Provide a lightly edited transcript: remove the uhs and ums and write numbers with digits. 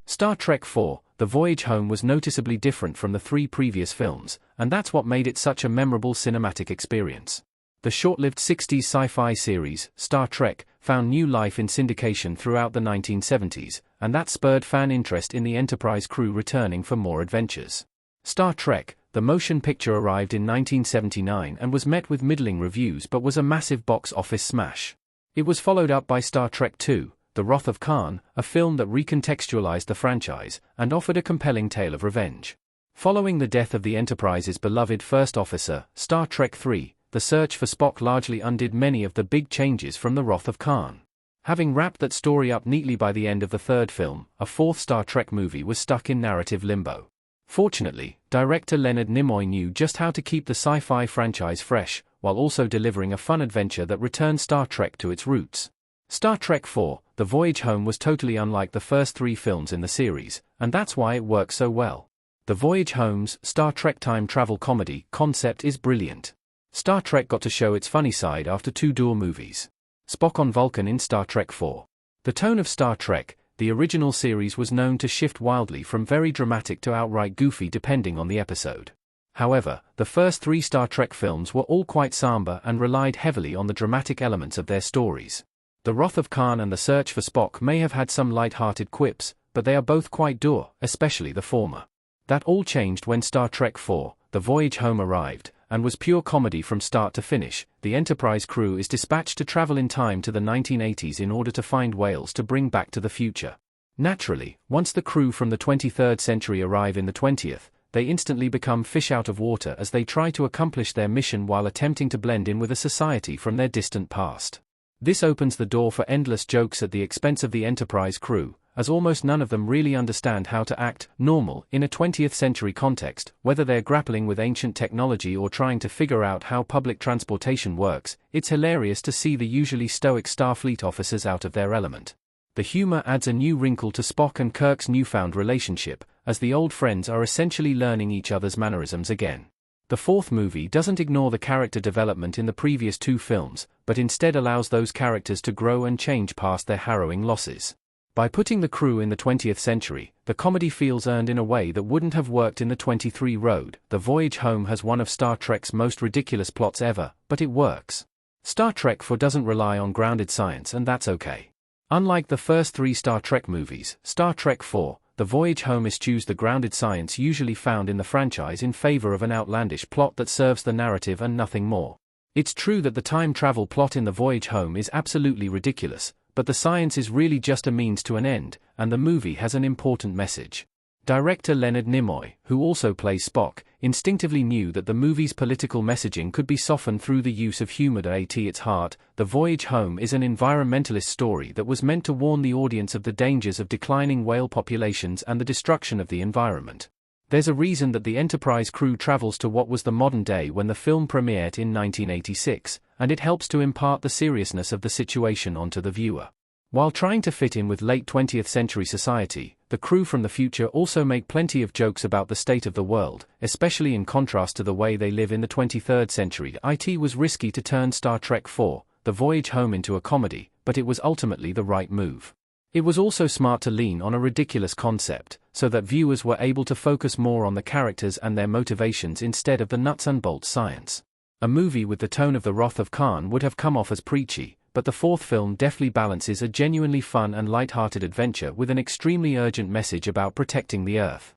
Star Trek IV: The Voyage Home was noticeably different from the three previous films, and that's what made it such a memorable cinematic experience. The short-lived 60s sci-fi series, Star Trek, found new life in syndication throughout the 1970s, and that spurred fan interest in the Enterprise crew returning for more adventures. Star Trek: The Motion Picture arrived in 1979 and was met with middling reviews but was a massive box office smash. It was followed up by Star Trek II: The Wrath of Khan, a film that recontextualized the franchise and offered a compelling tale of revenge. Following the death of the Enterprise's beloved first officer, Star Trek III: The Search for Spock largely undid many of the big changes from The Wrath of Khan. Having wrapped that story up neatly by the end of the third film, a fourth Star Trek movie was stuck in narrative limbo. Fortunately, director Leonard Nimoy knew just how to keep the sci-fi franchise fresh, while also delivering a fun adventure that returned Star Trek to its roots. Star Trek IV: The Voyage Home was totally unlike the first three films in the series, and that's why it works so well. The Voyage Home's Star Trek time travel comedy concept is brilliant. Star Trek got to show its funny side after two dual movies. Spock on Vulcan in Star Trek IV. The tone of Star Trek, the original series, was known to shift wildly from very dramatic to outright goofy depending on the episode. However, the first three Star Trek films were all quite somber and relied heavily on the dramatic elements of their stories. The Wrath of Khan and The Search for Spock may have had some light-hearted quips, but they are both quite dour, especially the former. That all changed when Star Trek IV: The Voyage Home arrived, and was pure comedy from start to finish. The Enterprise crew is dispatched to travel in time to the 1980s in order to find whales to bring back to the future. Naturally, once the crew from the 23rd century arrive in the 20th, they instantly become fish out of water as they try to accomplish their mission while attempting to blend in with a society from their distant past. This opens the door for endless jokes at the expense of the Enterprise crew, as almost none of them really understand how to act normal in a 20th century context, whether they're grappling with ancient technology or trying to figure out how public transportation works. It's hilarious to see the usually stoic Starfleet officers out of their element. The humor adds a new wrinkle to Spock and Kirk's newfound relationship, as the old friends are essentially learning each other's mannerisms again. The fourth movie doesn't ignore the character development in the previous two films, but instead allows those characters to grow and change past their harrowing losses. By putting the crew in the 20th century, the comedy feels earned in a way that wouldn't have worked in the 23 road. The Voyage Home has one of Star Trek's most ridiculous plots ever, but it works. Star Trek IV doesn't rely on grounded science, and that's okay. Unlike the first three Star Trek movies, Star Trek IV: The Voyage Home eschews the grounded science usually found in the franchise in favor of an outlandish plot that serves the narrative and nothing more. It's true that the time travel plot in The Voyage Home is absolutely ridiculous, but the science is really just a means to an end, and the movie has an important message. Director Leonard Nimoy, who also plays Spock, instinctively knew that the movie's political messaging could be softened through the use of humor. At its heart, The Voyage Home is an environmentalist story that was meant to warn the audience of the dangers of declining whale populations and the destruction of the environment. There's a reason that the Enterprise crew travels to what was the modern day when the film premiered in 1986, and it helps to impart the seriousness of the situation onto the viewer. While trying to fit in with late 20th century society, the crew from the future also make plenty of jokes about the state of the world, especially in contrast to the way they live in the 23rd century. It was risky to turn Star Trek IV: The Voyage Home into a comedy, but it was ultimately the right move. It was also smart to lean on a ridiculous concept, so that viewers were able to focus more on the characters and their motivations instead of the nuts and bolts science. A movie with the tone of The Wrath of Khan would have come off as preachy, but the fourth film deftly balances a genuinely fun and light-hearted adventure with an extremely urgent message about protecting the Earth.